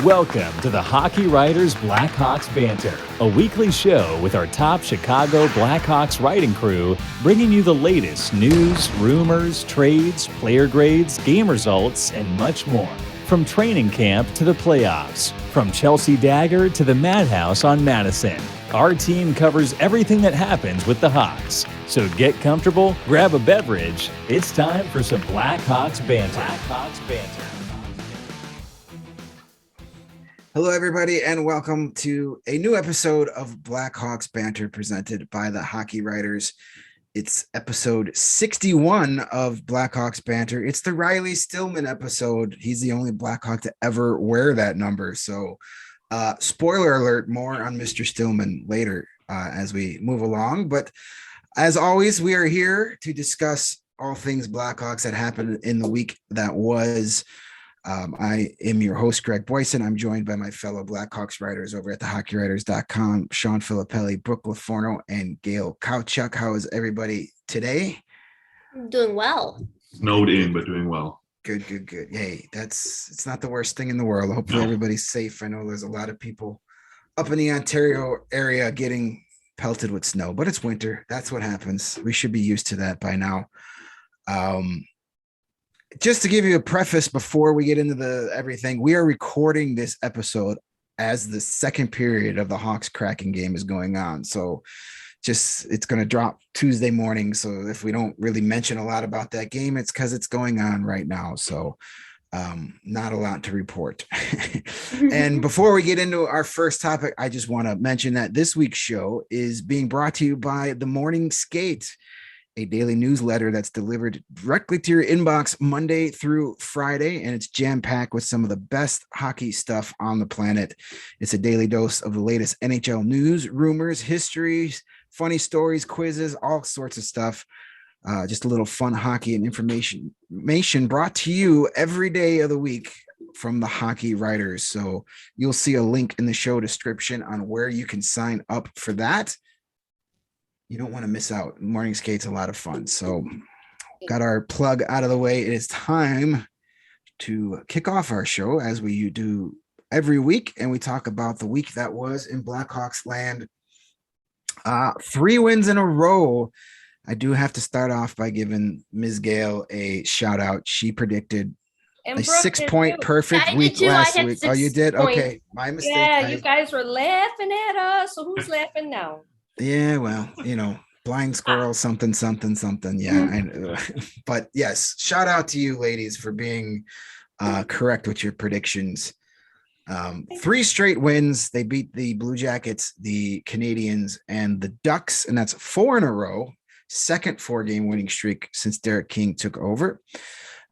Welcome to the Hockey Writers Blackhawks Banter, a weekly show with our top Chicago Blackhawks writing crew, bringing you the latest news, rumors, trades, player grades, game results, and much more. From training camp to the playoffs, from Chelsea Dagger to the Madhouse on Madison, our team covers everything that happens with the Hawks. So get comfortable, grab a beverage. It's time for some Blackhawks Banter. Blackhawks Banter. Hello, everybody, and welcome to a new episode of Blackhawks Banter presented by the Hockey Writers. It's episode 61 of Blackhawks Banter. It's the Riley Stillman episode. He's the only Blackhawk to ever wear that number. So, spoiler alert, more on Mr. Stillman later as we move along. But as always, we are here to discuss all things Blackhawks that happened in the week that was. I am your host, Greg Boyson. I'm joined by my fellow Blackhawks writers over at thehockeywriters.com, Sean Filippelli, Brooke Laforno, and Gail Kauchuk. How is everybody today? I'm doing well. Snowed in, but doing well. Good. Hey, it's not the worst thing in the world. Hopefully everybody's safe. I know there's a lot of people up in the Ontario area getting pelted with snow, but it's winter. That's what happens. We should be used to that by now. Just to give you a preface before we get into everything, we are recording this episode as the second period of the Hawks Kraken game is going on. So it's going to drop Tuesday morning. So if we don't really mention a lot about that game, it's because it's going on right now. So not a lot to report. And before we get into our first topic, I just want to mention that this week's show is being brought to you by The Morning Skate, a daily newsletter that's delivered directly to your inbox Monday through Friday, and it's jam-packed with some of the best hockey stuff on the planet. It's a daily dose of the latest NHL news, rumors, histories, funny stories, quizzes, all sorts of stuff. Just a little fun hockey and information brought to you every day of the week from the Hockey Writers. So you'll see a link in the show description on where you can sign up for that. You don't want to miss out. Morning Skate's a lot of fun. So got our plug out of the way. It is time to kick off our show as we do every week. And we talk about the week that was in Blackhawks land. 3 wins in a row. I do have to start off by giving Ms. Gale a shout out. She predicted a 6-point perfect week last week. Oh, you did? Points. Okay. My mistake. Yeah, you guys were laughing at us. So who's laughing now? Yeah, well, blind squirrel, something. Yeah. But yes, shout out to you ladies for being correct with your predictions. 3 straight wins. They beat the Blue Jackets, the Canadians, and the Ducks, and that's 4 in a row. Second 4-game winning streak since Derek King took over.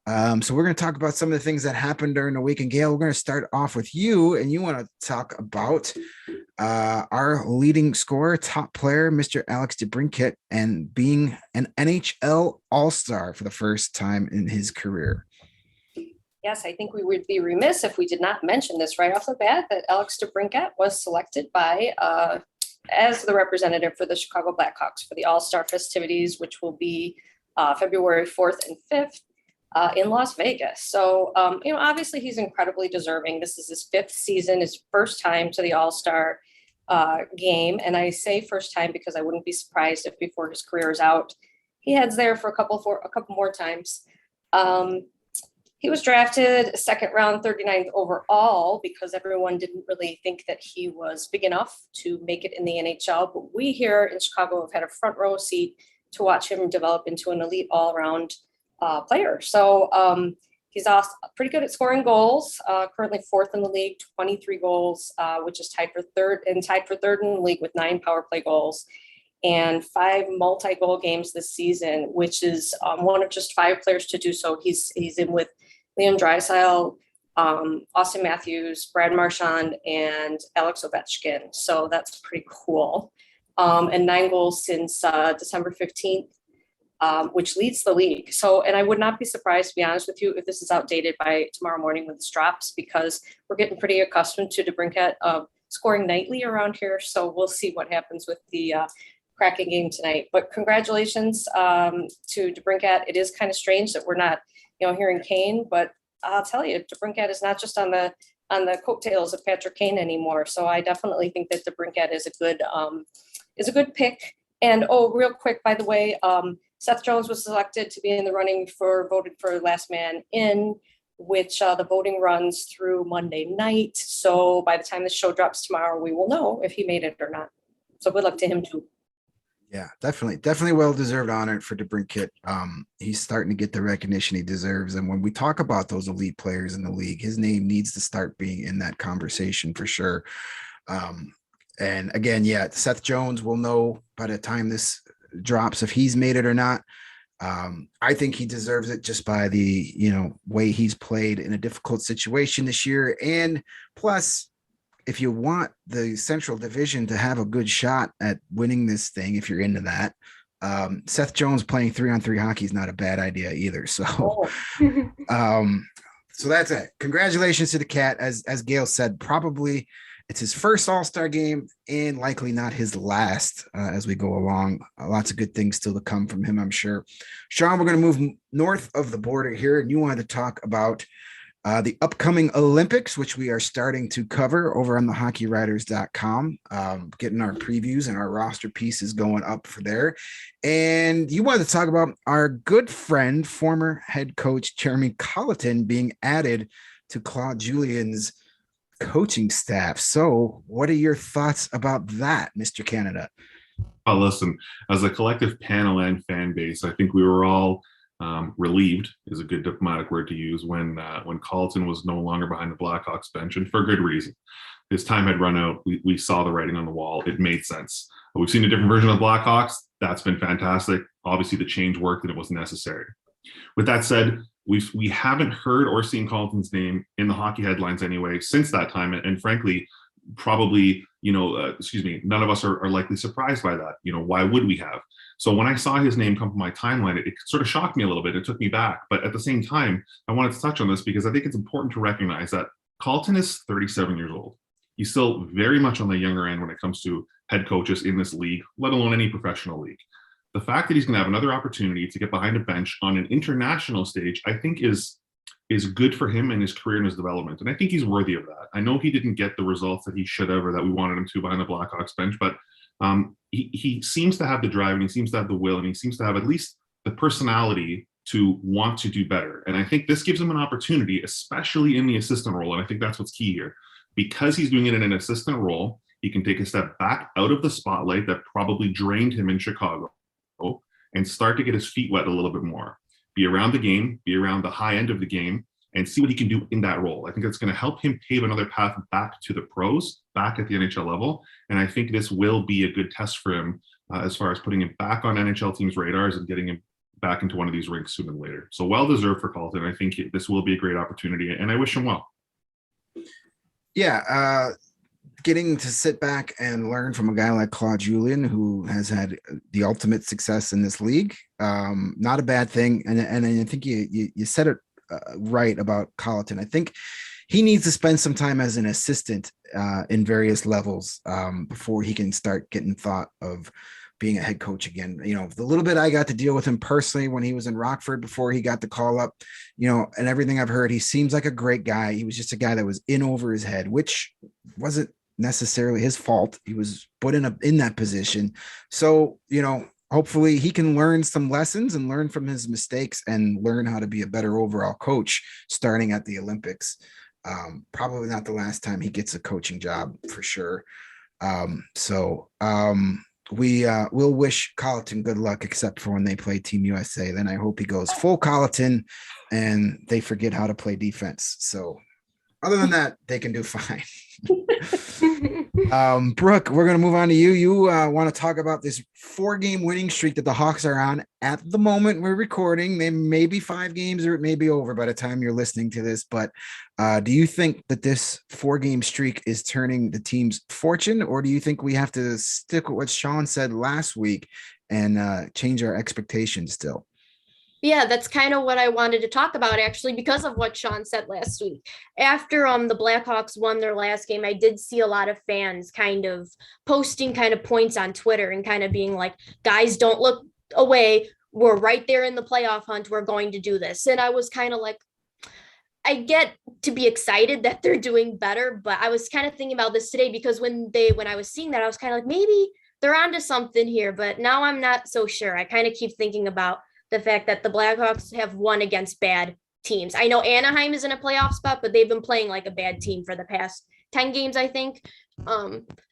So we're going to talk about some of the things that happened during the week. And Gail, we're going to start off with you, and you want to talk about our leading scorer, top player, Mr. Alex DeBrincat, and being an NHL All-Star for the first time in his career. Yes, I think we would be remiss if we did not mention this right off the bat, that Alex DeBrincat was selected as the representative for the Chicago Blackhawks for the All-Star festivities, which will be February 4th and 5th. In Las Vegas. So, obviously he's incredibly deserving. This is his 5th season, his first time to the All-Star game. And I say first time because I wouldn't be surprised if before his career is out, he heads there for a couple more times. He was drafted 2nd round, 39th overall, because everyone didn't really think that he was big enough to make it in the NHL. But we here in Chicago have had a front row seat to watch him develop into an elite all-around player. So he's also pretty good at scoring goals, currently 4th in the league, 23 goals, which is tied for third in the league with 9 power play goals and 5 multi-goal games this season, which is one of just 5 players to do so. He's in with Leon Draisaitl, Austin Matthews, Brad Marchand, and Alex Ovechkin. So that's pretty cool. And 9 goals since December 15th. Which leads the league. So, and I would not be surprised, to be honest with you, if this is outdated by tomorrow morning when this drops, because we're getting pretty accustomed to DeBrincat scoring nightly around here. So we'll see what happens with the Kraken game tonight. But congratulations to DeBrincat. It is kind of strange that we're not, hearing Kane, but I'll tell you, DeBrincat is not just on the on the coattails of Patrick Kane anymore. So I definitely think that DeBrincat is a good pick. And real quick, by the way, Seth Jones was selected to be in the running voted for last man in, which the voting runs through Monday night. So by the time the show drops tomorrow, we will know if he made it or not. So good luck to him too. Yeah, definitely well-deserved honor for DeBrincat. He's starting to get the recognition he deserves. And when we talk about those elite players in the league, his name needs to start being in that conversation for sure. And again, yeah, Seth Jones will know by the time this drops if he's made it or not. I think he deserves it just by the, way he's played in a difficult situation this year. And plus, if you want the Central Division to have a good shot at winning this thing, if you're into that, Seth Jones playing 3-on-3 hockey is not a bad idea either. So, so that's it. Congratulations to the Cat. As Gail said, probably it's his first All-Star game and likely not his last as we go along. Lots of good things still to come from him, I'm sure. Sean, we're going to move north of the border here, and you wanted to talk about the upcoming Olympics, which we are starting to cover over on the hockeywriters.com, getting our previews and our roster pieces going up for there. And you wanted to talk about our good friend, former head coach Jeremy Colliton being added to Claude Julien's coaching staff. So what are your thoughts about that, Mr. Canada? Oh, listen, as a collective panel and fan base, I think we were all relieved is a good diplomatic word to use when Colliton was no longer behind the Blackhawks bench, and for good reason. His time had run out. We saw the writing on the wall. It made sense. We've seen a different version of the Blackhawks. That's been fantastic. Obviously, the change worked and it was necessary. With that said, we haven't heard or seen Colliton's name in the hockey headlines anyway since that time, and frankly, probably none of us are likely surprised by that. Why would we have? So when I saw his name come from my timeline, it sort of shocked me a little bit. It took me back. But at the same time, I wanted to touch on this because I think it's important to recognize that Colliton is 37 years old. He's still very much on the younger end when it comes to head coaches in this league, let alone any professional league. The fact that he's going to have another opportunity to get behind a bench on an international stage, I think is good for him and his career and his development. And I think he's worthy of that. I know he didn't get the results that he should have or that we wanted him to behind the Blackhawks bench, but he seems to have the drive and he seems to have the will and he seems to have at least the personality to want to do better. And I think this gives him an opportunity, especially in the assistant role. And I think that's what's key here. Because he's doing it in an assistant role, he can take a step back out of the spotlight that probably drained him in Chicago and start to get his feet wet a little bit more. Be around the game, be around the high end of the game, and see what he can do in that role. I think that's going to help him pave another path back to the pros, back at the NHL level. And I think this will be a good test for him as far as putting him back on NHL teams' radars and getting him back into one of these rinks sooner than later. So well-deserved for Colliton. I think this will be a great opportunity, and I wish him well. Yeah, getting to sit back and learn from a guy like Claude Julien, who has had the ultimate success in this league, not a bad thing. And I think you said it right about Colliton. I think he needs to spend some time as an assistant in various levels before he can start getting thought of being a head coach again. The little bit I got to deal with him personally when he was in Rockford before he got the call up, and everything I've heard, he seems like a great guy. He was just a guy that was in over his head, which wasn't necessarily his fault. He was put in that position. So, hopefully he can learn some lessons and learn from his mistakes and learn how to be a better overall coach starting at the Olympics. Probably not the last time he gets a coaching job for sure. We'll wish Colliton good luck, except for when they play Team USA. Then I hope he goes full Colliton and they forget how to play defense. So other than that, they can do fine. Brooke, we're going to move on to you. You want to talk about this 4-game winning streak that the Hawks are on at the moment we're recording. They may be 5 games or it may be over by the time you're listening to this. But do you think that this 4-game streak is turning the team's fortune, or do you think we have to stick with what Sean said last week and change our expectations still? Yeah, that's kind of what I wanted to talk about, actually, because of what Sean said last week. After the Blackhawks won their last game, I did see a lot of fans kind of posting kind of points on Twitter and kind of being like, guys, don't look away. We're right there in the playoff hunt. We're going to do this. And I was kind of like, I get to be excited that they're doing better, but I was kind of thinking about this today because when I was seeing that, I was kind of like, maybe they're onto something here, but now I'm not so sure. I kind of keep thinking about the fact that the Blackhawks have won against bad teams. I know Anaheim is in a playoff spot, but they've been playing like a bad team for the past 10 games, I think.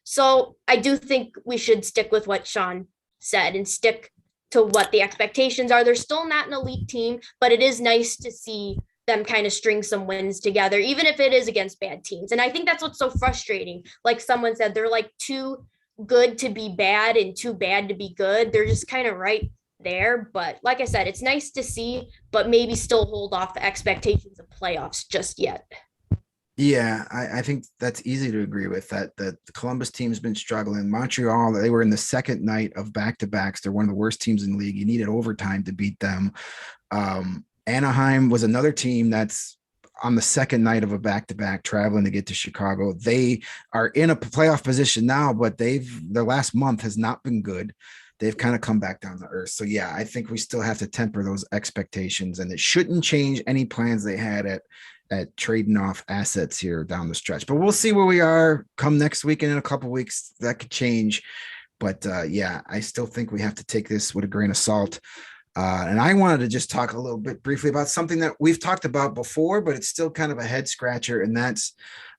So I do think we should stick with what Sean said and stick to what the expectations are. They're still not an elite team, but it is nice to see them kind of string some wins together, even if it is against bad teams. And I think that's what's so frustrating. Like someone said, they're like too good to be bad and too bad to be good. They're just kind of right there. But like I said, it's nice to see, but maybe still hold off the expectations of playoffs just yet. Yeah, I think that's easy to agree with that. The Columbus team's been struggling. Montreal, they were in the second night of back-to-backs. They're one of the worst teams in the league. You needed overtime to beat them. Anaheim was another team that's on the second night of a back-to-back traveling to get to Chicago. They are in a playoff position now, but their last month has not been good. They've kind of come back down to earth. So yeah, I think we still have to temper those expectations, and it shouldn't change any plans they had at trading off assets here down the stretch. But we'll see where we are come next week, and in a couple of weeks that could change. But yeah, I still think we have to take this with a grain of salt. And I wanted to just talk a little bit briefly about something that we've talked about before, but it's still kind of a head scratcher, and that's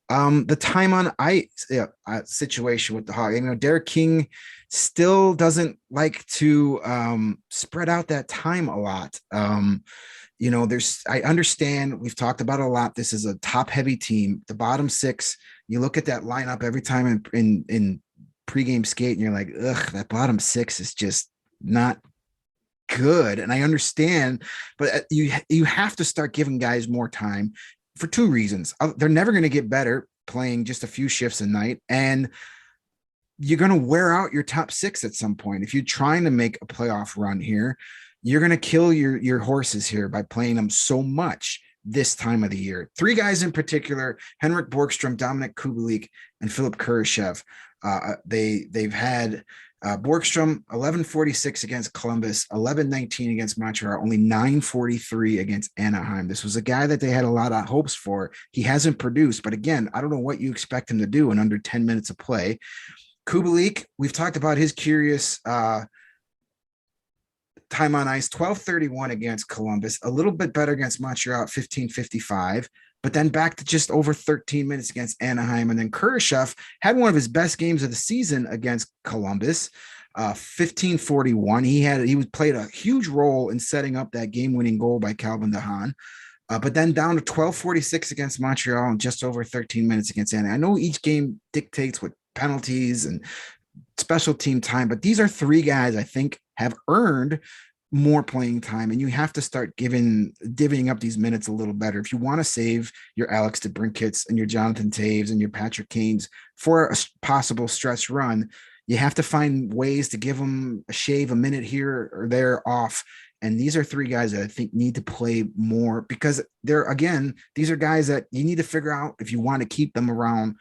the time on ice situation with the Hawks. You know, Derek King still doesn't like to spread out that time a lot. You know, I understand, we've talked about it a lot. This is a top heavy team. The bottom six, you look at that lineup every time in pregame skate and you're like, ugh, that bottom six is just not good. And I understand, but you have to start giving guys more time for two reasons. They're never going to get better playing just a few shifts a night, and you're going to wear out your top six at some point. If you're trying to make a playoff run here, you're going to kill your horses here by playing them so much this time of the year. Three guys in particular: Henrik Borgstrom, Dominik Kubalik, and Philip Kurashev. They've had Borgstrom 1146 against Columbus, 1119 against Montreal, only 943 against Anaheim. This was a guy that they had a lot of hopes for. He hasn't produced, but again, I don't know what you expect him to do in under 10 minutes of play. Kubalik, we've talked about his curious time on ice, 1231 against Columbus, a little bit better against Montreal at 1555, but then back to just over 13 minutes against Anaheim. And then Kurashev had one of his best games of the season against Columbus, 1541. He played a huge role in setting up that game-winning goal by Calvin DeHaan. But then down to 1246 against Montreal and just over 13 minutes against Anaheim. I know each game dictates with penalties and special team time, but these are three guys I think have earned more playing time, and you have to start divvying up these minutes a little better if you want to save your Alex DeBrincats and your Jonathan Toews and your Patrick Kanes for a possible stretch run. You have to find ways to give them a minute here or there off. And these are three guys that I think need to play more, because these are guys that you need to figure out if you want to keep them around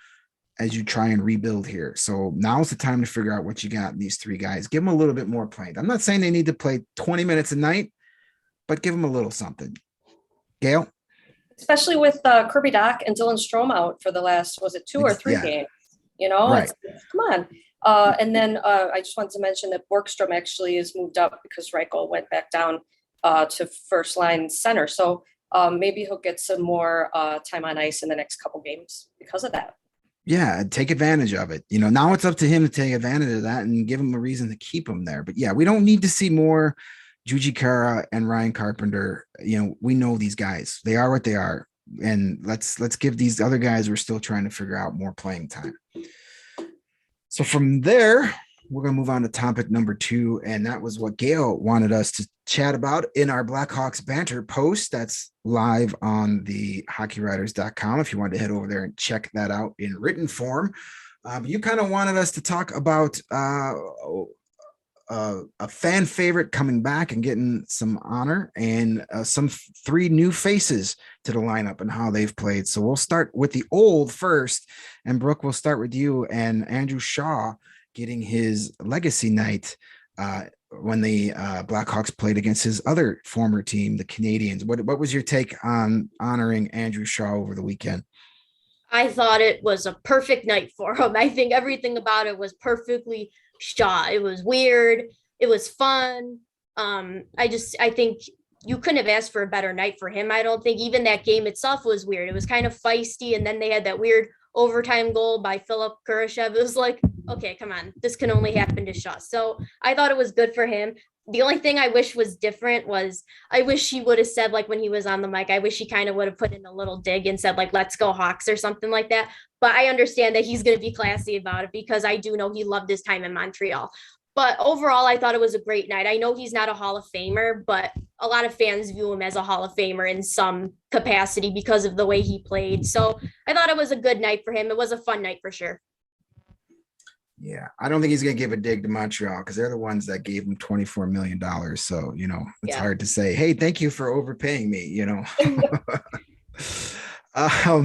as you try and rebuild here. So now's the time to figure out what you got in these three guys. Give them a little bit more playing. I'm not saying they need to play 20 minutes a night, but give them a little something. Gail? Especially with Kirby Doc and Dylan Strome out for the last, was it 2 or 3 games? You know, right. Come on. And then I just wanted to mention that Borgstrom actually is moved up because Reichel went back down to first line center. So maybe he'll get some more time on ice in the next couple games because of that. Yeah, take advantage of it. You know, now it's up to him to take advantage of that and give him a reason to keep him there. But yeah, we don't need to see more Juji Kara and Ryan Carpenter. You know, we know these guys. They are what they are. And let's give these other guys we're still trying to figure out more playing time. So from there, we're going to move on to topic number 2. And that was what Gail wanted us to chat about in our Blackhawks Banter post. That's live on the hockeywriters.com. If you want to head over there and check that out in written form. You kind of wanted us to talk about a fan favorite coming back and getting some honor, and some 3 new faces to the lineup and how they've played. So we'll start with the old first, and Brooke, we'll start with you and Andrew Shaw getting his legacy night when the Blackhawks played against his other former team, the Canadians. What was your take on honoring Andrew Shaw over the weekend? I thought it was a perfect night for him. I think everything about it was perfectly Shaw. It was weird. It was fun. I think you couldn't have asked for a better night for him. I don't think even that game itself was weird. It was kind of feisty. And then they had that weird overtime goal by Philip Kurashev. It was like, okay, come on, this can only happen to Shaw. So I thought it was good for him. The only thing I wish was different was I wish he would have said, like, when he was on the mic, I wish he kind of would have put in a little dig and said, like, let's go Hawks or something like that. But I understand that he's going to be classy about it because I do know he loved his time in Montreal. But overall, I thought it was a great night. I know he's not a Hall of Famer, but a lot of fans view him as a Hall of Famer in some capacity because of the way he played. So I thought it was a good night for him. It was a fun night for sure. Yeah, I don't think he's going to give a dig to Montreal because they're the ones that gave him $24 million. So, it's hard to say, hey, thank you for overpaying me,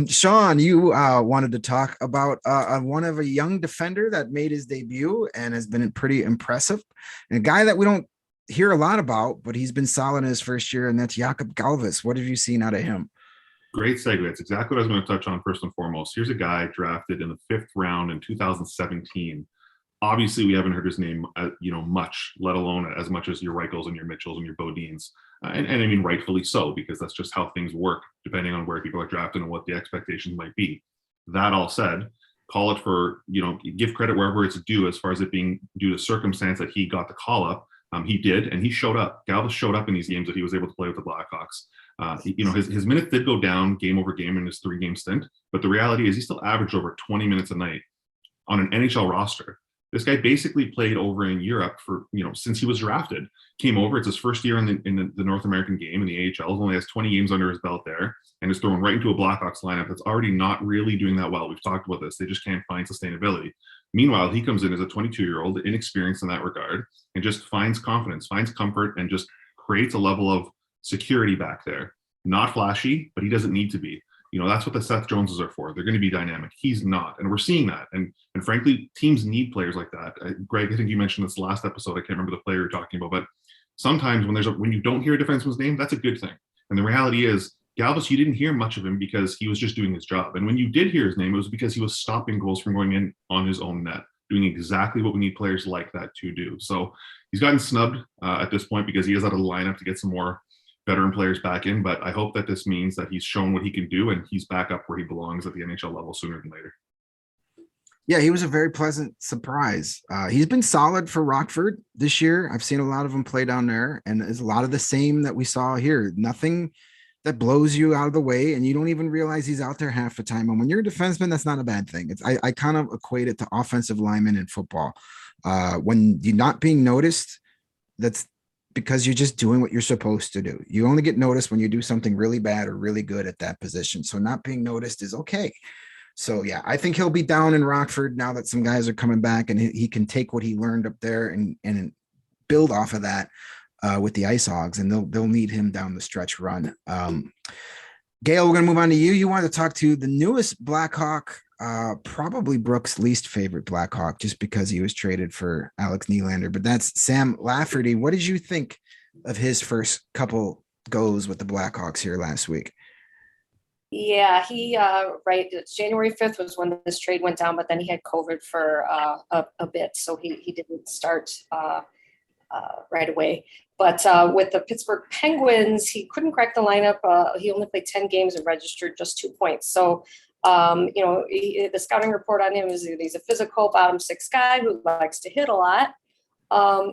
Sean, you wanted to talk about one of a young defender that made his debut and has been pretty impressive. And a guy that we don't hear a lot about, but he's been solid in his first year, and that's Jakub Galvas. What have you seen out of him? Great segue. That's exactly what I was going to touch on first and foremost. Here's a guy drafted in the 5th round in 2017. Obviously, we haven't heard his name, much, let alone as much as your Reichels and your Mitchells and your Bodines. And I mean, rightfully so, because that's just how things work, depending on where people are drafted and what the expectations might be. That all said, call it for, give credit wherever it's due as far as it being due to circumstance that he got the call up. He did, and he showed up. Galvas showed up in these games that he was able to play with the Blackhawks. His minutes did go down game over game in his 3-game stint, but the reality is he still averaged over 20 minutes a night on an NHL roster. This guy basically played over in Europe for, since he was drafted. Came over, it's his first year in the North American game in the AHL, only has 20 games under his belt there, and is thrown right into a Blackhawks lineup that's already not really doing that well. We've talked about this. They just can't find sustainability. Meanwhile, he comes in as a 22-year-old, inexperienced in that regard, and just finds confidence, finds comfort, and just creates a level of security back there. Not flashy, but he doesn't need to be. That's what the Seth Joneses are for. They're going to be dynamic. He's not, and we're seeing that. And frankly, teams need players like that. Greg, I think you mentioned this last episode. I can't remember the player you're talking about, but sometimes when you don't hear a defenseman's name, that's a good thing. And the reality is, Galvas, you didn't hear much of him because he was just doing his job. And when you did hear his name, it was because he was stopping goals from going in on his own net, doing exactly what we need players like that to do. So he's gotten snubbed at this point because he is out of the lineup to get some more veteran players back in, but I hope that this means that he's shown what he can do and he's back up where he belongs at the NHL level sooner than later. Yeah, he was a very pleasant surprise. He's been solid for Rockford this year. I've seen a lot of them play down there, and it's a lot of the same that we saw here. Nothing that blows you out of the way, and you don't even realize he's out there half the time. And when you're a defenseman, that's not a bad thing. I kind of equate it to offensive linemen in football. When you're not being noticed, that's because you're just doing what you're supposed to do. You only get noticed when you do something really bad or really good at that position. So not being noticed is okay. So yeah, I think he'll be down in Rockford now that some guys are coming back, and he can take what he learned up there and build off of that with the Ice Hogs, and they'll need him down the stretch run. Gail, we're going to move on to you. You wanted to talk to the newest Blackhawk, probably Brooks' least favorite Blackhawk, just because he was traded for Alex Nylander, but that's Sam Lafferty. What did you think of his first couple goes with the Blackhawks here last week? Yeah, he January 5th was when this trade went down, but then he had COVID for a bit, so he didn't start right away. But with the Pittsburgh Penguins, he couldn't crack the lineup. He only played 10 games and registered just 2 points. So, the scouting report on him is he's a physical bottom 6 guy who likes to hit a lot.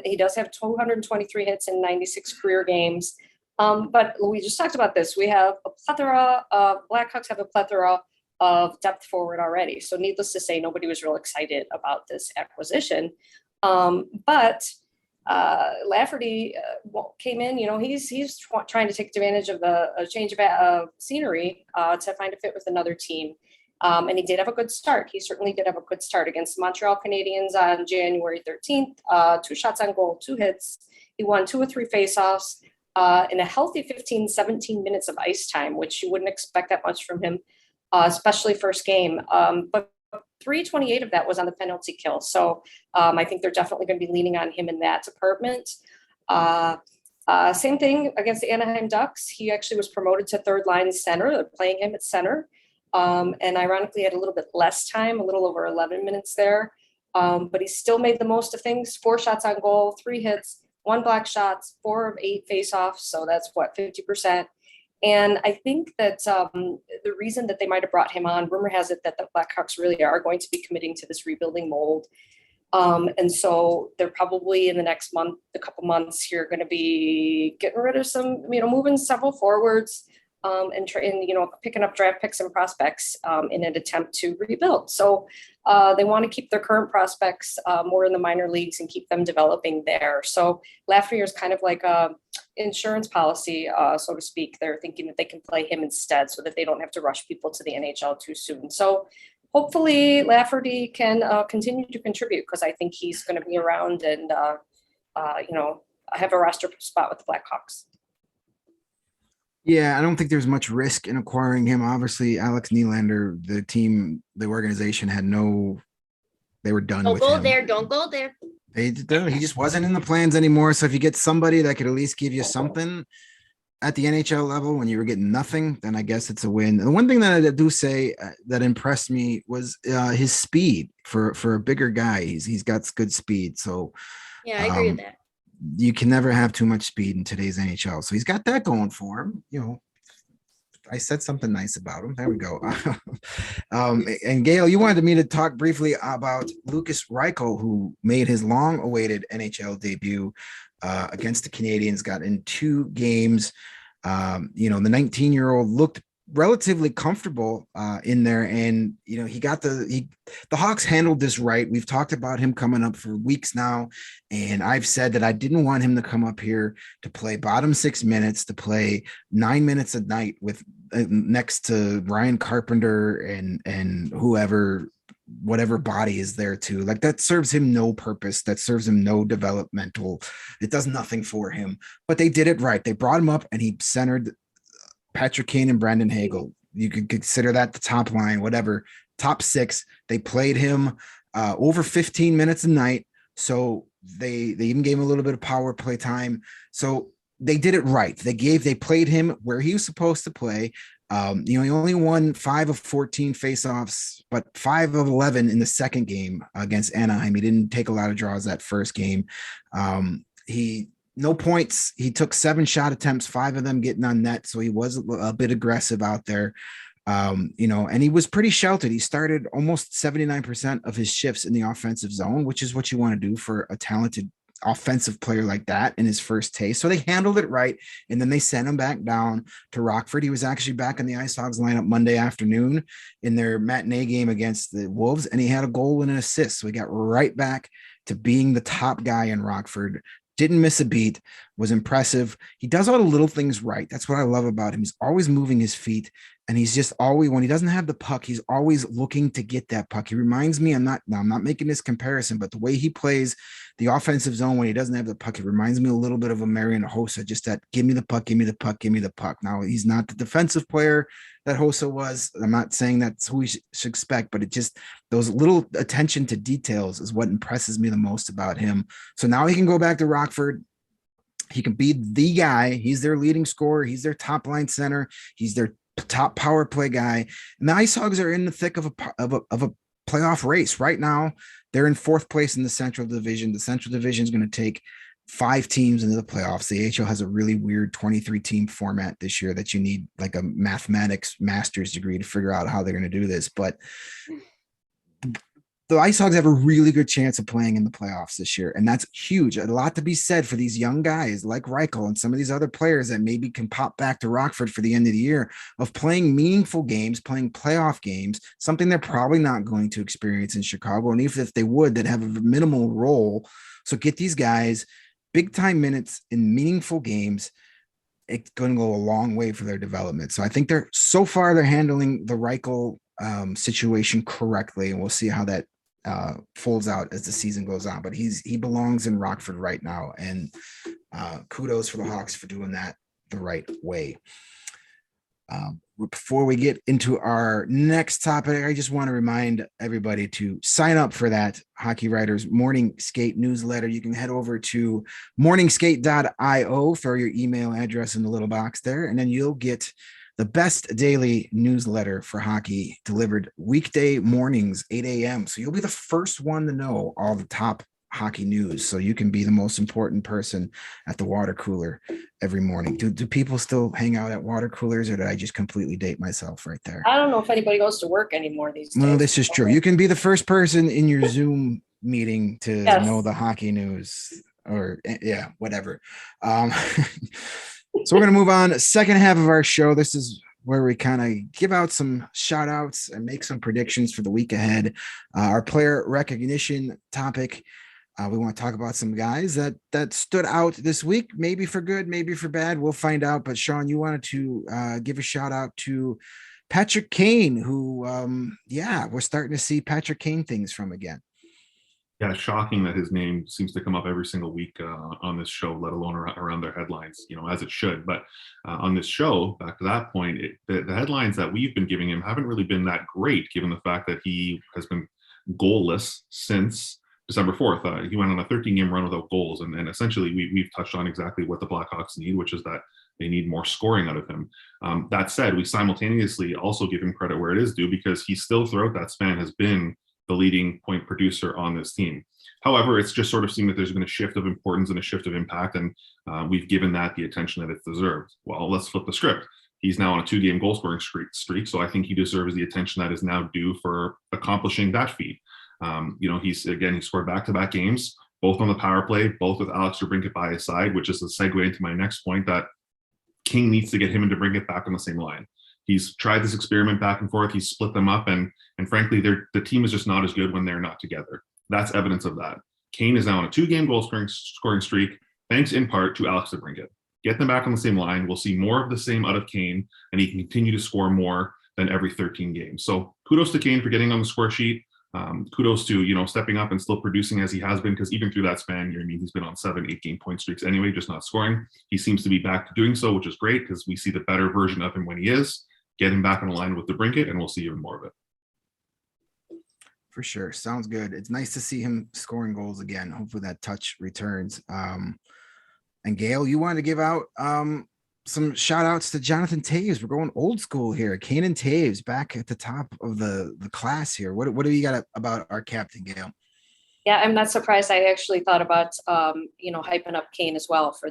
He does have 223 hits in 96 career games. But we just talked about this. We have a plethora of Blackhawks have a plethora of depth forward already. So needless to say, nobody was real excited about this acquisition. But Lafferty came in, he's trying to take advantage of a change of scenery to find a fit with another team. And he did have a good start. He certainly did have a good start against the Montreal Canadiens on January 13th. 2 shots on goal, 2 hits. He won 2 or 3 faceoffs. In a healthy 15, 17 minutes of ice time, which you wouldn't expect that much from him, especially first game. But 328 of that was on the penalty kill. So I think they're definitely going to be leaning on him in that department. Same thing against the Anaheim Ducks. He actually was promoted to third line center. They're playing him at center. And ironically had a little bit less time, a little over 11 minutes there. But he still made the most of things. 4 shots on goal, 3 hits, 1 block shots, 4 of 8 faceoffs. So that's 50%. And I think that the reason that they might have brought him on, rumor has it that the Blackhawks really are going to be committing to this rebuilding mold. And so they're probably in the next month, a couple months here, going to be getting rid of some, moving several forwards and picking up draft picks and prospects in an attempt to rebuild. So they want to keep their current prospects more in the minor leagues and keep them developing there. So Lafferty is kind of like a insurance policy, so to speak. They're thinking that they can play him instead so that they don't have to rush people to the NHL too soon. So hopefully Lafferty can continue to contribute, because I think he's going to be around and, have a roster spot with the Blackhawks. Yeah, I don't think there's much risk in acquiring him. Obviously, Alex Nylander, the organization they were done with him. Don't go there. He just wasn't in the plans anymore. So if you get somebody that could at least give you something at the NHL level when you were getting nothing, then I guess it's a win. And the one thing that I do say that impressed me was his speed for a bigger guy. He's got good speed. So yeah, I agree with that. You can never have too much speed in today's NHL. So he's got that going for him. I said something nice about him. There we go. And Gail, you wanted me to talk briefly about Lukas Reichel, who made his long-awaited NHL debut against the Canadiens, got in 2 games. The 19-year-old looked relatively comfortable in there, and he got the Hawks handled this right. We've talked about him coming up for weeks now, and I've said that I didn't want him to come up here to play bottom 6 minutes, to play 9 minutes a night with next to Ryan Carpenter and whatever body is there too. Like, that serves him no purpose. That serves him no developmental. It does nothing for him. But they did it right. They brought him up and he centered Patrick Kane and Brandon Hagel. You could consider that the top line, whatever, top 6. They played him over 15 minutes a night. So they even gave him a little bit of power play time. So they did it right. They played him where he was supposed to play. He only won 5 of 14 faceoffs, but 5 of 11 in the second game against Anaheim. He didn't take a lot of draws that first game. No points. He took 7 shot attempts, 5 of them getting on net. So he was a bit aggressive out there. And he was pretty sheltered. He started almost 79% of his shifts in the offensive zone, which is what you want to do for a talented offensive player like that in his first taste. So they handled it right. And then they sent him back down to Rockford. He was actually back in the Ice Hogs lineup Monday afternoon in their matinee game against the Wolves. And he had a goal and an assist. So he got right back to being the top guy in Rockford. Didn't miss a beat, was impressive. He does all the little things right. That's what I love about him. He's always moving his feet, and he's just always, when he doesn't have the puck, he's always looking to get that puck. He reminds me, I'm not making this comparison, but the way he plays the offensive zone when he doesn't have the puck, it reminds me a little bit of a Marian Hossa, just that give me the puck, give me the puck, give me the puck. Now, he's not the defensive player that Hossa was. I'm not saying that's who we should expect, but it just, those little attention to details is what impresses me the most about him. So now he can go back to Rockford. He can be the guy. He's their leading scorer. He's their top line center. He's their top power play guy. And the Ice Hogs are in the thick of a playoff race right now. They're in 4th place in the Central Division. The Central Division is going to take 5 teams into the playoffs. The AHL has a really weird 23-team format this year that you need like a mathematics master's degree to figure out how they're going to do this. But the Ice Hogs have a really good chance of playing in the playoffs this year. And that's huge. A lot to be said for these young guys like Reichel and some of these other players that maybe can pop back to Rockford for the end of the year, of playing meaningful games, playing playoff games, something they're probably not going to experience in Chicago. And even if they would, they'd have a minimal role. So get these guys big time minutes in meaningful games. It's going to go a long way for their development. So I think they're handling the Reichel situation correctly. And we'll see how that folds out as the season goes on, but he belongs in Rockford right now, and kudos for the Hawks for doing that the right way. Before we get into our next topic, I just want to remind everybody to sign up for that Hockey Writers Morning Skate newsletter. You can head over to morningskate.io for your email address in the little box there, and then you'll get the best daily newsletter for hockey delivered weekday mornings, 8 a.m. So you'll be the first one to know all the top hockey news, so you can be the most important person at the water cooler every morning. Do people still hang out at water coolers, or did I just completely date myself right there? I don't know if anybody goes to work anymore these days. Well, this is true. You can be the first person in your Zoom meeting to know the hockey news, or yeah, whatever. So we're going to move on. Second half of our show. This is where we kind of give out some shout outs and make some predictions for the week ahead. Our player recognition topic. We want to talk about some guys that stood out this week, maybe for good, maybe for bad. We'll find out. But Sean, you wanted to give a shout out to Patrick Kane, who, we're starting to see Patrick Kane things from again. Yeah, shocking that his name seems to come up every single week on this show, let alone around their headlines, as it should. But on this show, back to that point, the headlines that we've been giving him haven't really been that great, given the fact that he has been goalless since December 4th. He went on a 13-game run without goals, and essentially we've touched on exactly what the Blackhawks need, which is that they need more scoring out of him. That said, we simultaneously also give him credit where it is due, because he still throughout that span has been the leading point producer on this team. However, it's just sort of seemed that there's been a shift of importance and a shift of impact, and we've given that the attention that it's deserved. Well, let's flip the script. He's now on a 2-game goal scoring streak, so I think he deserves the attention that is now due for accomplishing that feat. He scored back-to-back games, both on the power play, both with Alex DeBrincat by his side, which is a segue into my next point, that King needs to get him and DeBrincat back on the same line. He's tried this experiment back and forth. He's split them up, and frankly, the team is just not as good when they're not together. That's evidence of that. Kane is now on a 2-game goal scoring streak, thanks in part to Alex DeBrincat. Get them back on the same line. We'll see more of the same out of Kane, and he can continue to score more than every 13 games. So kudos to Kane for getting on the score sheet. Kudos to, stepping up and still producing as he has been, because even through that span, he's been on 7-8-game point streaks anyway, just not scoring. He seems to be back to doing so, which is great, because we see the better version of him when he is. Get him back on the line with DeBrincat, and we'll see even more of it. For sure. Sounds good. It's nice to see him scoring goals again. Hopefully that touch returns. And Gail, you wanted to give out some shout outs to Jonathan Toews. We're going old school here. Kane and Toews back at the top of the class here. What do you got about our captain, Gail? Yeah, I'm not surprised. I actually thought about hyping up Kane as well for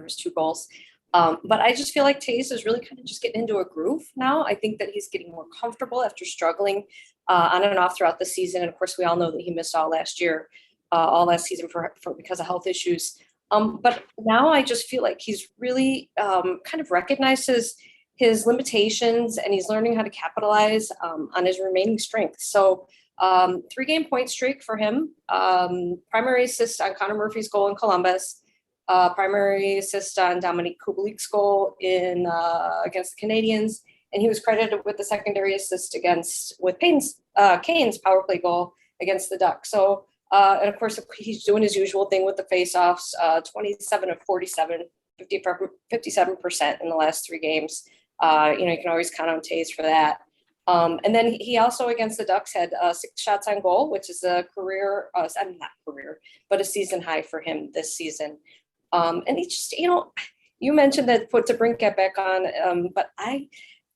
his 2 goals. But I just feel like Toews is really kind of just getting into a groove now. I think that he's getting more comfortable after struggling on and off throughout the season. And of course, we all know that he missed all last season for because of health issues. But now I just feel like he's really kind of recognized his limitations, and he's learning how to capitalize on his remaining strengths. So 3-game point streak for him, primary assist on Connor Murphy's goal in Columbus, primary assist on Dominik Kubalik's goal against the Canadiens, and he was credited with the secondary assist with Kane's power play goal against the Ducks. So, and of course, he's doing his usual thing with the faceoffs, 27 of 47, 57% in the last 3 games. You can always count on Toews for that. And then he also against the Ducks had 6 shots on goal, which is a a season high for him this season. And he just, you mentioned that put DeBrincat back on, but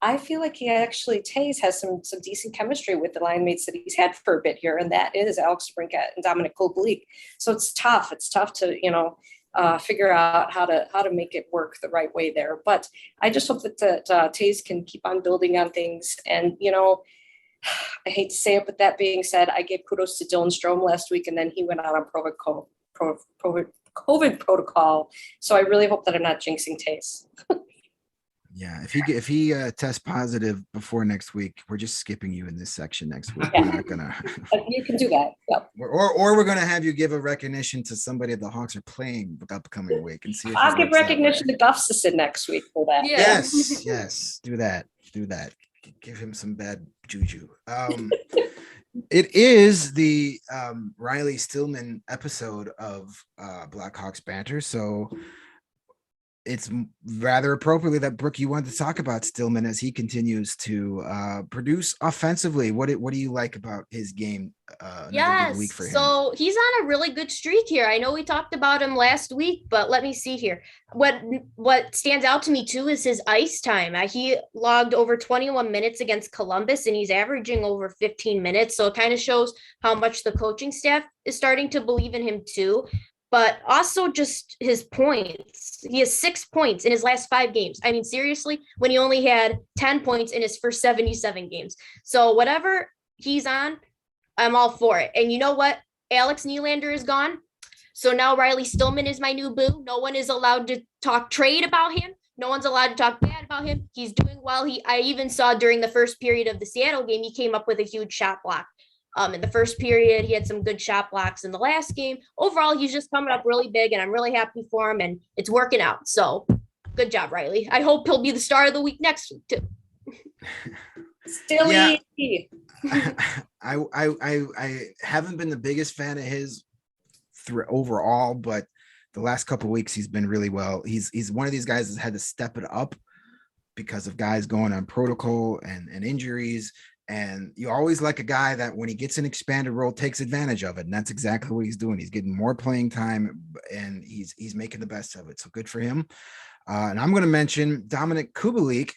I feel like Toews has some decent chemistry with the line mates that he's had for a bit here, and that is Alex DeBrincat and Dominik Kubalik. So it's tough. It's tough to figure out how to make it work the right way there. But I just hope that Toews can keep on building on things. And I hate to say it, but that being said, I gave kudos to Dylan Strome last week, and then he went out on COVID protocol. So I really hope that I'm not jinxing Toews. Yeah, if he tests positive before next week, we're just skipping you in this section next week. Yeah. We're not gonna. You can do that. Yep. Or we're gonna have you give a recognition to somebody the Hawks are playing the upcoming week and see. If I'll give recognition to Gustafsson next week for that. Yeah. Yes. Do that. Give him some bad juju. It is the Riley Stillman episode of Blackhawks Banter. So it's rather appropriately that Brooke, you wanted to talk about Stillman as he continues to produce offensively. What do you like about his game? Another good week for him. So he's on a really good streak here. I know we talked about him last week, but let me see here. What stands out to me too is his ice time. He logged over 21 minutes against Columbus, and he's averaging over 15 minutes. So it kind of shows how much the coaching staff is starting to believe in him too. But also just his points. He has 6 points in his last 5 games. I mean, seriously, when he only had 10 points in his first 77 games. So whatever he's on, I'm all for it. And you know what? Alex Nylander is gone. So now Riley Stillman is my new boo. No one is allowed to talk trade about him. No one's allowed to talk bad about him. He's doing well. I even saw during the first period of the Seattle game, he came up with a huge shot block. In the first period, he had some good shot blocks in the last game. Overall, he's just coming up really big, and I'm really happy for him, and it's working out. So good job, Riley. I hope he'll be the star of the week next week, too. Stilly. Yeah. I haven't been the biggest fan of his overall, but the last couple of weeks he's been really well. He's one of these guys that's had to step it up because of guys going on protocol and injuries. And you always like a guy that when he gets an expanded role takes advantage of it. And that's exactly what he's doing. He's getting more playing time and he's making the best of it. So good for him. And I'm going to mention Dominik Kubalik,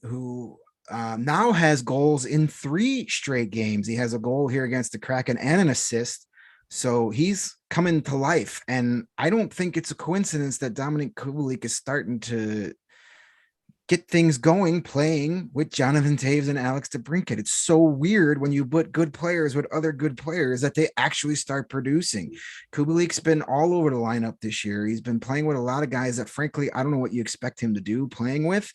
who now has goals in 3 straight games. He has a goal here against the Kraken and an assist. So he's coming to life. And I don't think it's a coincidence that Dominik Kubalik is starting to get things going playing with Jonathan Toews and Alex DeBrincat. It's so weird when you put good players with other good players that they actually start producing. Kubalik's been all over the lineup this year. He's been playing with a lot of guys that frankly, I don't know what you expect him to do playing with.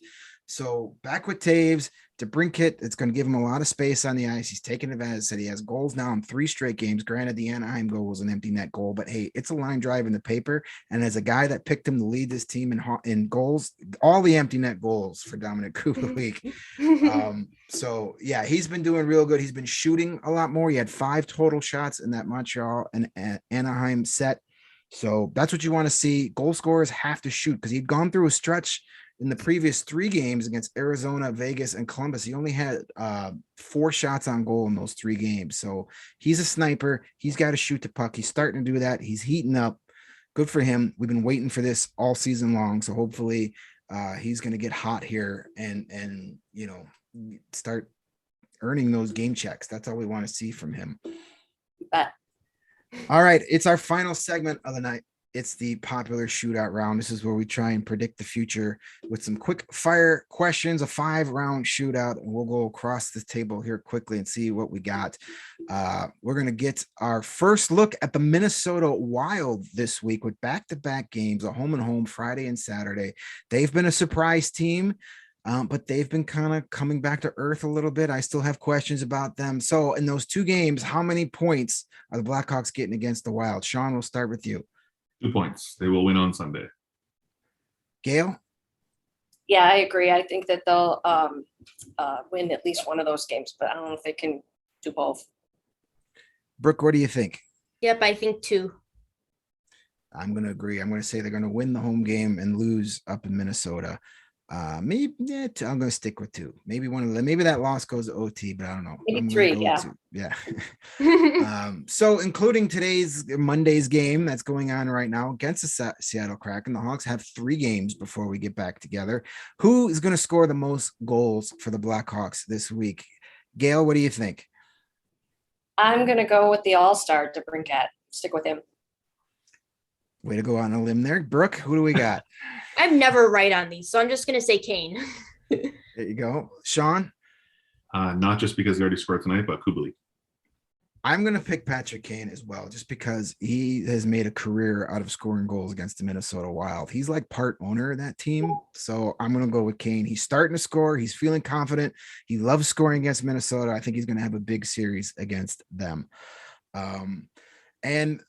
So back with Toews, DeBrincat, it's going to give him a lot of space on the ice. He's taking advantage. Said he has goals now in 3 straight games. Granted, the Anaheim goal was an empty net goal, but hey, it's a line drive in the paper. And as a guy that picked him to lead this team in goals, all the empty net goals for Dominik Kubalik. So yeah, he's been doing real good. He's been shooting a lot more. He had 5 total shots in that Montreal and Anaheim set. So that's what you want to see. Goal scorers have to shoot because he'd gone through a stretch in the previous 3 games against Arizona, Vegas, and Columbus. He only had 4 shots on goal in those 3 games. So he's a sniper. He's got to shoot the puck. He's starting to do that. He's heating up. Good for him. We've been waiting for this all season long. So hopefully he's going to get hot here and start earning those game checks. That's all we want to see from him. All right. It's our final segment of the night. It's the popular shootout round. This is where we try and predict the future with some quick fire questions, a 5-round shootout, and we'll go across the table here quickly and see what we got. We're going to get our first look at the Minnesota Wild this week with back-to-back games, a home and home Friday and Saturday. They've been a surprise team, but they've been kind of coming back to earth a little bit. I still have questions about them. So in those 2 games, how many points are the Blackhawks getting against the Wild? Sean, we'll start with you. 2 points. They will win on Sunday. Gail? Yeah, I agree. I think that they'll win at least one of those games, but I don't know if they can do both. Brooke, what do you think? Yep, I think 2. I'm going to agree. I'm going to say they're going to win the home game and lose up in Minnesota. I'm going to stick with 2. Maybe maybe that loss goes to OT, but I don't know. Maybe 3, yeah. Yeah. So including Monday's game that's going on right now against the Seattle Kraken, the Hawks have 3 games before we get back together. Who is going to score the most goals for the Blackhawks this week? Gail, what do you think? I'm going to go with the All-Star, DeBrincat. Stick with him. Way to go on a limb there. Brooke, who do we got? I'm never right on these, so I'm just going to say Kane. There you go. Sean? Not just because he already scored tonight, but Kubalik. I'm going to pick Patrick Kane as well, just because he has made a career out of scoring goals against the Minnesota Wild. He's like part owner of that team. So I'm going to go with Kane. He's starting to score. He's feeling confident. He loves scoring against Minnesota. I think he's going to have a big series against them. And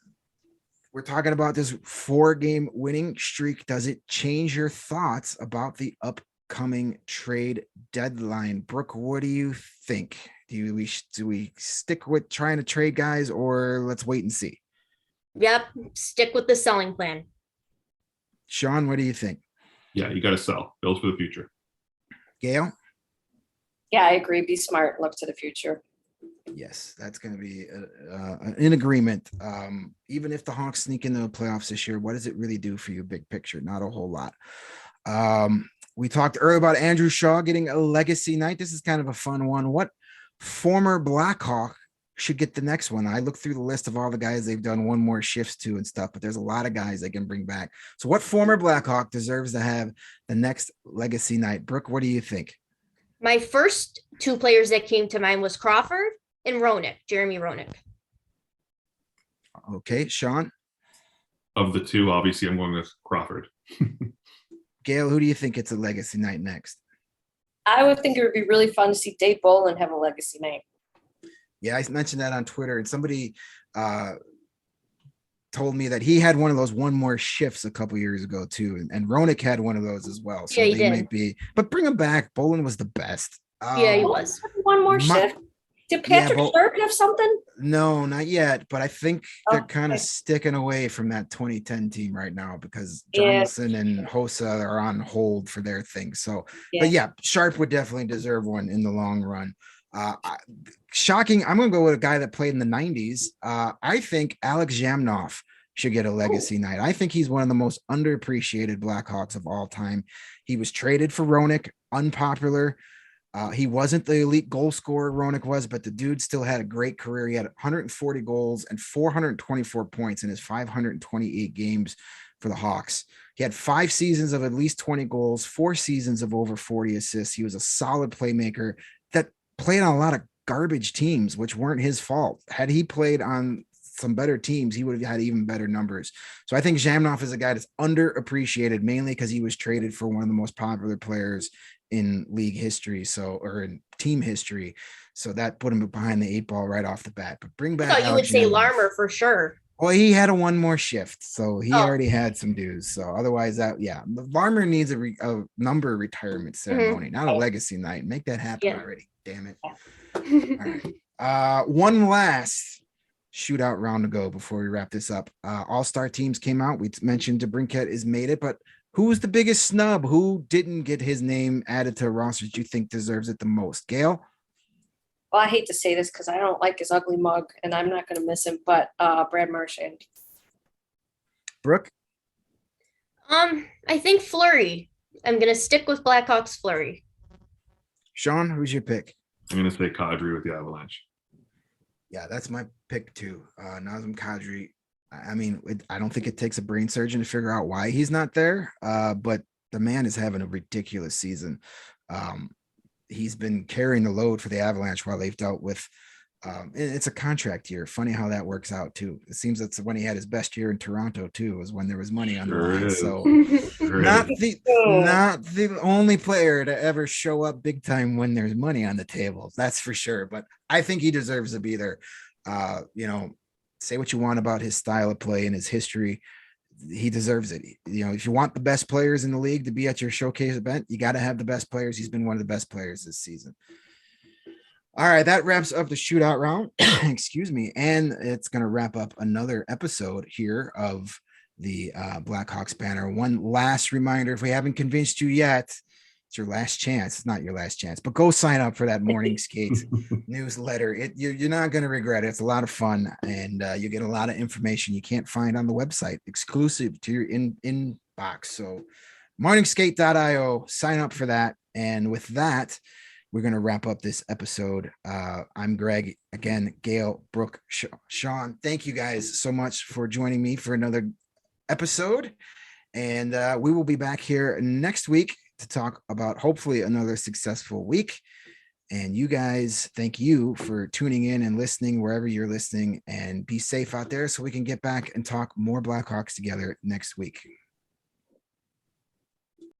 we're talking about this 4-game winning streak. Does it change your thoughts about the upcoming trade deadline? Brooke, what do you think? Do we stick with trying to trade guys, or let's wait and see? Yep, stick with the selling plan. Sean, what do you think? Yeah, you got to sell. Build for the future. Gail? Yeah, I agree. Be smart. Look to the future. Yes, that's going to be in agreement. Even if the Hawks sneak into the playoffs this year, what does it really do for you, big picture? Not a whole lot. We talked earlier about Andrew Shaw getting a legacy night. This is kind of a fun one. What former Blackhawk should get the next one? I looked through the list of all the guys they've done one more shifts to and stuff, but there's a lot of guys they can bring back. So what former Blackhawk deserves to have the next legacy night? Brooke, what do you think? My first two players that came to mind was Crawford and Roenick, Jeremy Roenick. Okay, Sean? Of the two, obviously, I'm going with Crawford. Gail, who do you think gets a legacy night next? I would think it would be really fun to see Dave Bolin have a legacy night. Yeah, I mentioned that on Twitter, and somebody told me that he had one of those one more shifts a couple years ago too, and Roenick had one of those as well. So Yeah, he they did. might be, but bring him back. Bolin was the best. Yeah, he was. One more shift. Did Patrick Sharp have something? No, not yet. But I think they're kind of Okay. sticking away from that 2010 team right now because Yeah. Johnson and Hossa are on hold for their thing. So, Yeah. but yeah, Sharp would definitely deserve one in the long run. Shocking. I'm going to go with a guy that played in the 90s. I think Alex Jamnov should get a legacy night. I think he's one of the most underappreciated Blackhawks of all time. He was traded for Roenick, unpopular. He wasn't the elite goal scorer Roenick was, but the dude still had a great career. He had 140 goals and 424 points in his 528 games for the Hawks. He had 5 seasons of at least 20 goals, 4 seasons of over 40 assists. He was a solid playmaker that played on a lot of garbage teams, which weren't his fault. Had he played on some better teams, he would have had even better numbers. So I think Jamnov is a guy that's underappreciated, mainly because he was traded for one of the most popular players in league history, or in team history. So that put him behind the 8 ball right off the bat. But bring I back thought you would Alex say Jamnov. Larmer for sure. Well, he had a one more shift, so he Oh. already had some dues. So otherwise, Larmer needs a number retirement ceremony, not a legacy night. Make that happen already. Damn it. All right. One last shootout round to go before we wrap this up. All-star teams came out. We mentioned DeBrincat is made it, but who's the biggest snub? Who didn't get his name added to a roster that you think deserves it the most? Gail? Well, I hate to say this because I don't like his ugly mug and I'm not going to miss him, but Brad Marchand. Brooke? I think Fleury. I'm gonna stick with Blackhawks Fleury. Sean, who's your pick? I'm going to say Kadri with the Avalanche. Yeah, that's my pick too. Nazem Kadri. I mean, I don't think it takes a brain surgeon to figure out why he's not there. But the man is having a ridiculous season. He's been carrying the load for the Avalanche while they've dealt with. It's a contract year. Funny how that works out too. It seems that's when he had his best year in Toronto too, was when there was money on the Sure line. is. So Sure not is. the only player to ever show up big time when there's money on the table. That's for sure. But I think he deserves to be there. Say what you want about his style of play and his history. He deserves it. If you want the best players in the league to be at your showcase event, you got to have the best players. He's been one of the best players this season. All right, that wraps up the shootout round. Excuse me. And it's going to wrap up another episode here of the Blackhawks Banter. One last reminder, if we haven't convinced you yet, it's your last chance. It's not your last chance, but go sign up for that morning skate newsletter. You're not going to regret it. It's a lot of fun, and you get a lot of information you can't find on the website, exclusive to your inbox. So morningskate.io, sign up for that. And with that, we're going to wrap up this episode. I'm Greg. Again, Gail, Brooke, Sean, thank you guys so much for joining me for another episode. And we will be back here next week to talk about hopefully another successful week. And you guys, thank you for tuning in and listening wherever you're listening, and be safe out there so we can get back and talk more Blackhawks together next week.